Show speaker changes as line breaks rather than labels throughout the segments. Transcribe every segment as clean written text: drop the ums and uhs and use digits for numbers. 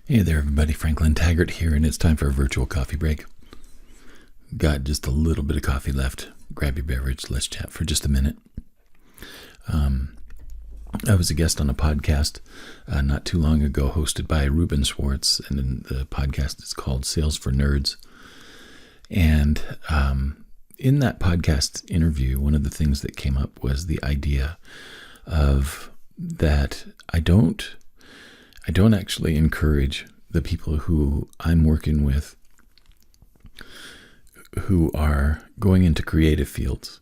Hey there, everybody. Franklin Taggart here, and it's time for a virtual coffee break. Got just a little bit of coffee left. Grab your beverage. Let's chat for just a minute. I was a guest on a podcast not too long ago hosted by Ruben Schwartz, and the podcast is called Sales for Nerds. And in that podcast interview, one of the things that came up was the idea of that I don't actually encourage the people who I'm working with who are going into creative fields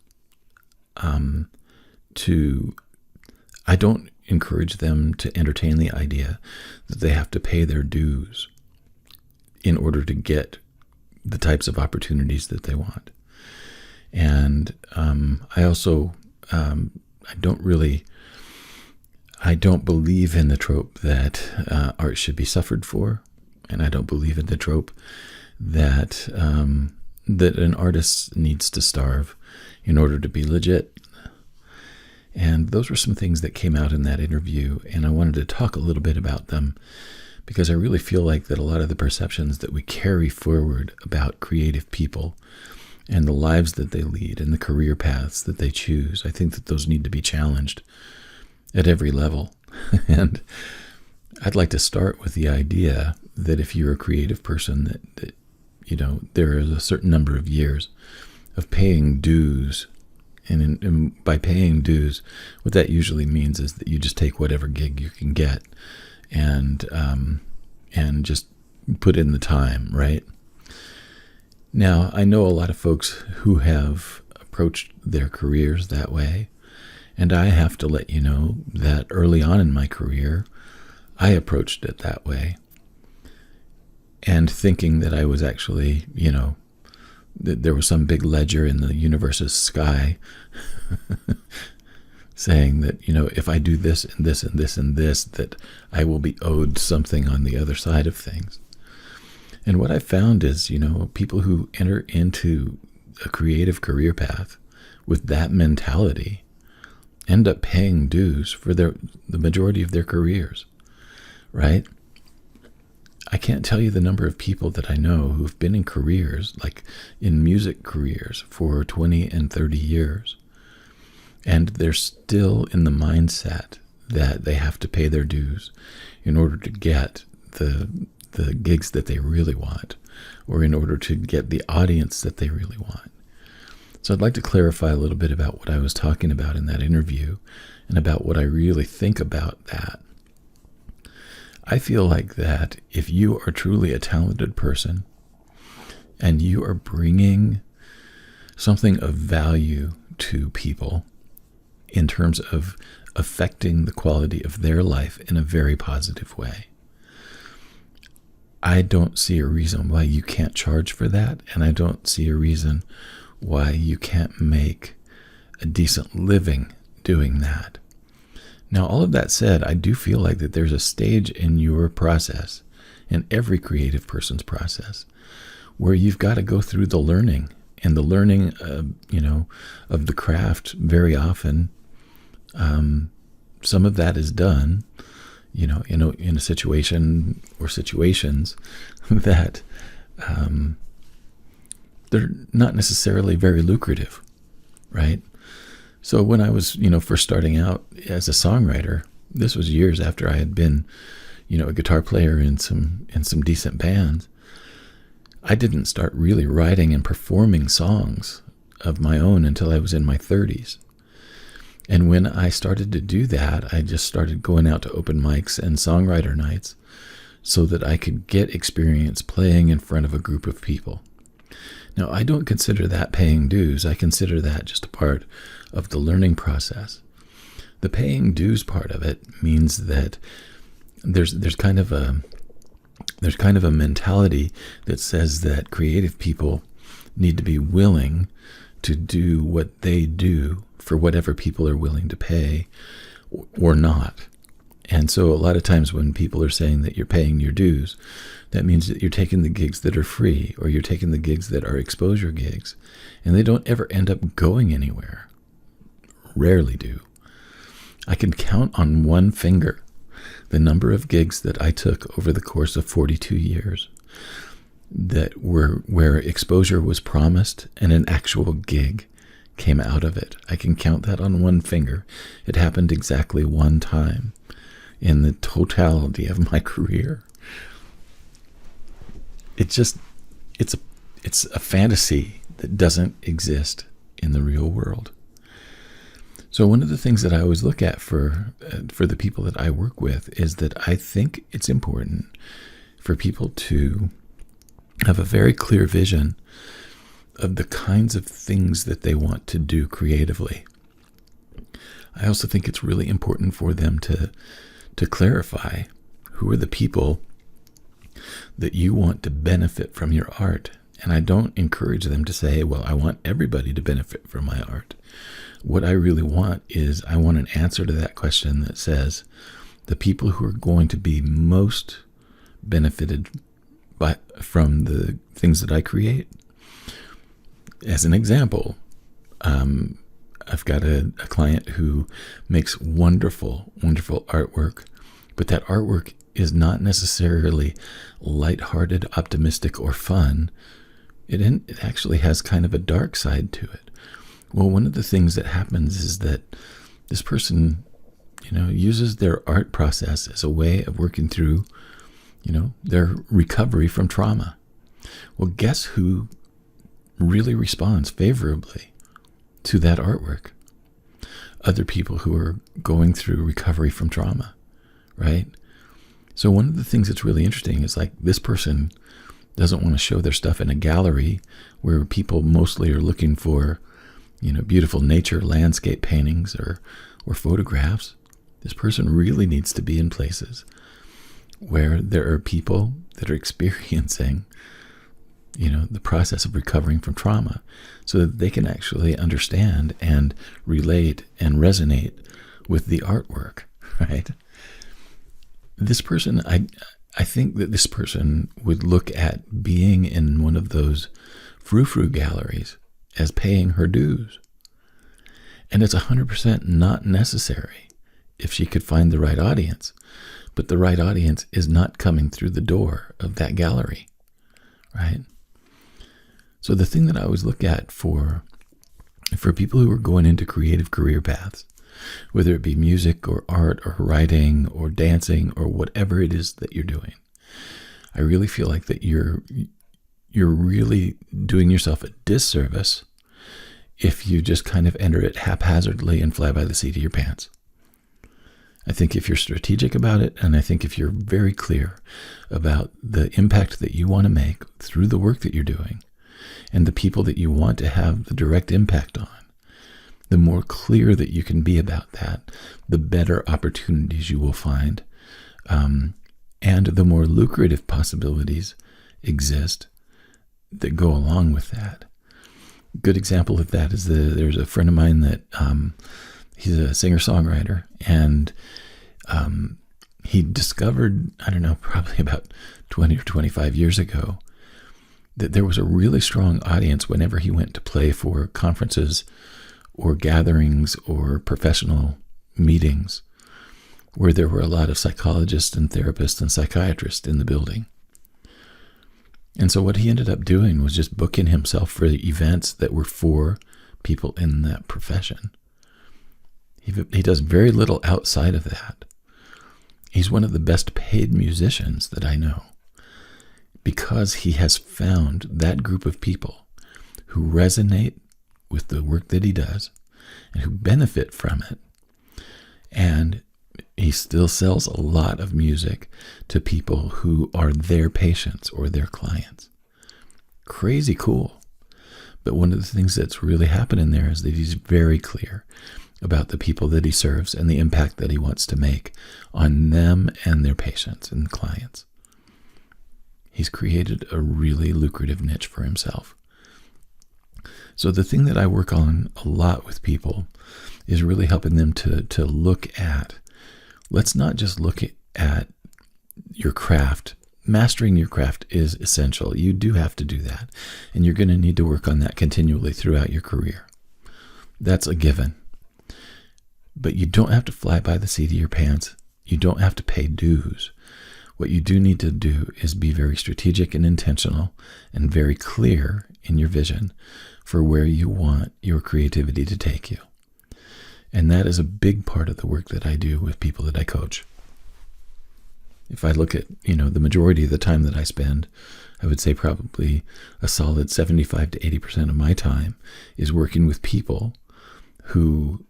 I don't encourage them to entertain the idea that they have to pay their dues in order to get the types of opportunities that they want. And I also I don't believe in the trope that art should be suffered for, and I don't believe in the trope that that an artist needs to starve in order to be legit. And those were some things that came out in that interview, and I wanted to talk a little bit about them because I really feel like that a lot of the perceptions that we carry forward about creative people and the lives that they lead and the career paths that they choose, I think that those need to be challenged at every level. And I'd like to start with the idea that if you're a creative person, that there is a certain number of years of paying dues. And by paying dues, what that usually means is that you just take whatever gig you can get and just put in the time, right? Now, I know a lot of folks who have approached their careers that way, and I have to let you know that early on in my career, I approached it that way, and thinking that I was actually, that there was some big ledger in the universe's sky saying that, if I do this and this and this and this, that I will be owed something on the other side of things. And what I found is, people who enter into a creative career path with that mentality end up paying dues for the majority of their careers, right? I can't tell you the number of people that I know who've been in careers, like in music careers, for 20 and 30 years. And they're still in the mindset that they have to pay their dues in order to get the gigs that they really want, or in order to get the audience that they really want. So I'd like to clarify a little bit about what I was talking about in that interview and about what I really think about that. I feel like that if you are truly a talented person and you are bringing something of value to people in terms of affecting the quality of their life in a very positive way, I don't see a reason why you can't charge for that, and I don't see a reason why you can't make a decent living doing that. Now, all of that said, I do feel like that there's a stage in your process, in every creative person's process, where you've got to go through the learning. And the learning, of the craft very often, some of that is done, in a situation or situations that they're not necessarily very lucrative, right? So when I was, first starting out as a songwriter, this was years after I had been, a guitar player in some decent bands. I didn't start really writing and performing songs of my own until I was in my 30s. And when I started to do that, I just started going out to open mics and songwriter nights so that I could get experience playing in front of a group of people. Now, I don't consider that paying dues. I consider that just a part of the learning process. The paying dues part of it means that there's kind of a mentality that says that creative people need to be willing to do what they do for whatever people are willing to pay or not. And so a lot of times when people are saying that you're paying your dues, that means that you're taking the gigs that are free, or you're taking the gigs that are exposure gigs, and they don't ever end up going anywhere. Rarely do. I can count on one finger the number of gigs that I took over the course of 42 years that were where exposure was promised and an actual gig came out of it. I can count that on one finger. It happened exactly one time in the totality of my career. It's a fantasy that doesn't exist in the real world. So one of the things that I always look at for the people that I work with is that I think it's important for people to have a very clear vision of the kinds of things that they want to do creatively. I also think it's really important for them to clarify who are the people that you want to benefit from your art. And I don't encourage them to say, well, I want everybody to benefit from my art. What I really want is I want an answer to that question that says the people who are going to be most benefited from the things that I create. As an example, I've got a client who makes wonderful, wonderful artwork, but that artwork is not necessarily lighthearted, optimistic, or fun. It actually has kind of a dark side to it. Well, one of the things that happens is that this person, uses their art process as a way of working through, their recovery from trauma. Well, guess who really responds favorably to that artwork? Other people who are going through recovery from trauma, right? So one of the things that's really interesting is like this person doesn't want to show their stuff in a gallery where people mostly are looking for, beautiful nature, landscape paintings or photographs. This person really needs to be in places where there are people that are experiencing, the process of recovering from trauma so that they can actually understand and relate and resonate with the artwork, right? This person, I think that this person would look at being in one of those frou-frou galleries as paying her dues. And it's 100% not necessary if she could find the right audience. But the right audience is not coming through the door of that gallery, right? So the thing that I always look at for people who are going into creative career paths, whether it be music or art or writing or dancing or whatever it is that you're doing, I really feel like that you're really doing yourself a disservice if you just kind of enter it haphazardly and fly by the seat of your pants. I think if you're strategic about it, and I think if you're very clear about the impact that you want to make through the work that you're doing and the people that you want to have the direct impact on, the more clear that you can be about that, the better opportunities you will find, and the more lucrative possibilities exist that go along with that. A good example of that is there's a friend of mine that he's a singer-songwriter, and he discovered, I don't know, probably about 20 or 25 years ago, that there was a really strong audience whenever he went to play for conferences or gatherings or professional meetings where there were a lot of psychologists and therapists and psychiatrists in the building. And so what he ended up doing was just booking himself for the events that were for people in that profession. He does very little outside of that. He's one of the best paid musicians that I know because he has found that group of people who resonate with the work that he does and who benefit from it. And he still sells a lot of music to people who are their patients or their clients. Crazy cool. But one of the things that's really happening there is that he's very clear about the people that he serves and the impact that he wants to make on them and their patients and clients. He's created a really lucrative niche for himself. So the thing that I work on a lot with people is really helping them to look at, let's not just look at your craft. Mastering your craft is essential. You do have to do that. And you're going to need to work on that continually throughout your career. That's a given. But you don't have to fly by the seat of your pants You don't have to pay dues. What you do need to do is be very strategic and intentional and very clear in your vision for where you want your creativity to take you. And that is a big part of the work that I do with people that I coach. If I look at, the majority of the time that I spend, I would say probably a solid 75 to 80% of my time is working with people who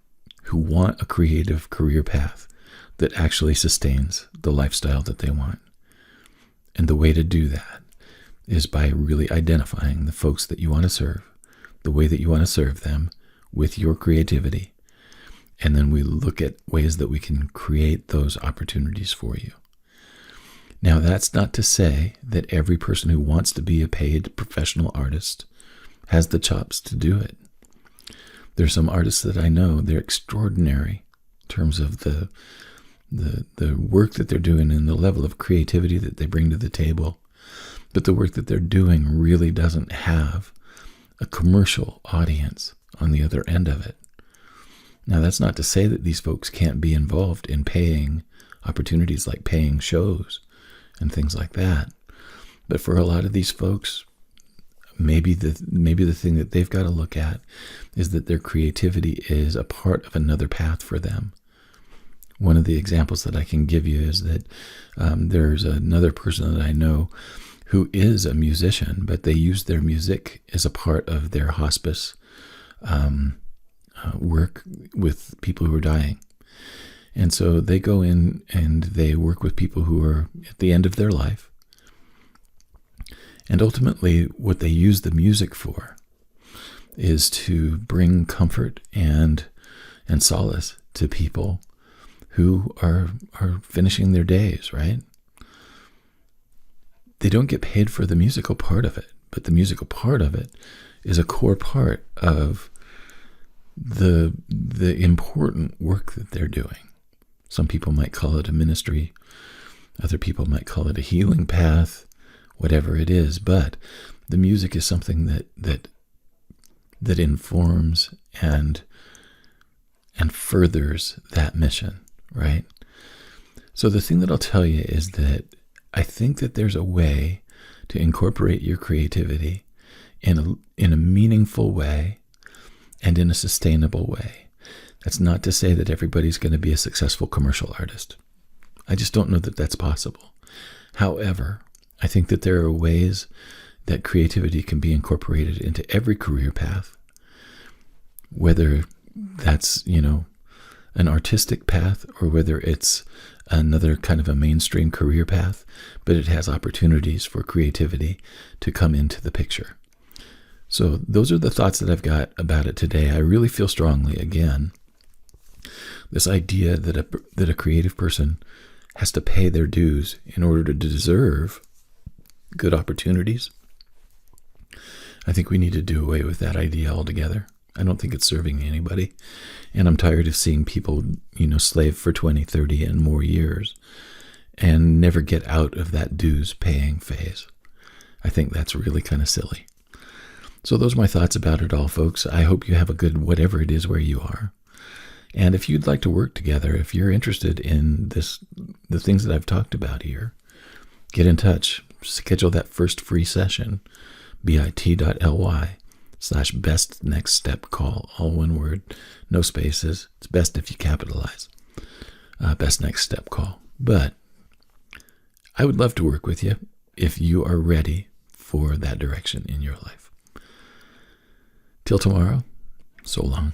want a creative career path that actually sustains the lifestyle that they want. And the way to do that is by really identifying the folks that you want to serve, the way that you want to serve them with your creativity. And then we look at ways that we can create those opportunities for you. Now, that's not to say that every person who wants to be a paid professional artist has the chops to do it. There's some artists that I know, they're extraordinary in terms of the work that they're doing and the level of creativity that they bring to the table. But the work that they're doing really doesn't have a commercial audience on the other end of it. Now, that's not to say that these folks can't be involved in paying opportunities like paying shows and things like that. But for a lot of these folks, maybe the thing that they've got to look at is that their creativity is a part of another path for them. One of the examples that I can give you is that there's another person that I know who is a musician, but they use their music as a part of their hospice work with people who are dying. And so they go in and they work with people who are at the end of their life. And ultimately, what they use the music for is to bring comfort and solace to people who are finishing their days, right? They don't get paid for the musical part of it, but the musical part of it is a core part of the important work that they're doing. Some people might call it a ministry. Other people might call it a healing path, whatever it is. But the music is something that informs and furthers that mission, right? So the thing that I'll tell you is that I think that there's a way to incorporate your creativity in a meaningful way and in a sustainable way. That's not to say that everybody's going to be a successful commercial artist. I just don't know that that's possible. However, I think that there are ways that creativity can be incorporated into every career path, whether that's, an artistic path or whether it's another kind of a mainstream career path, but it has opportunities for creativity to come into the picture. So those are the thoughts that I've got about it today. I really feel strongly, again, this idea that a creative person has to pay their dues in order to deserve good opportunities. I think we need to do away with that idea altogether. I don't think it's serving anybody. And I'm tired of seeing people, slave for 20, 30 and more years and never get out of that dues paying phase. I think that's really kind of silly. So those are my thoughts about it all, folks. I hope you have a good whatever it is where you are. And if you'd like to work together, if you're interested in the things that I've talked about here, get in touch. Schedule that first free session, bit.ly/bestnextstepcall, all one word, no spaces. It's best if you capitalize. Best Next Step Call. But I would love to work with you if you are ready for that direction in your life. Till tomorrow, so long.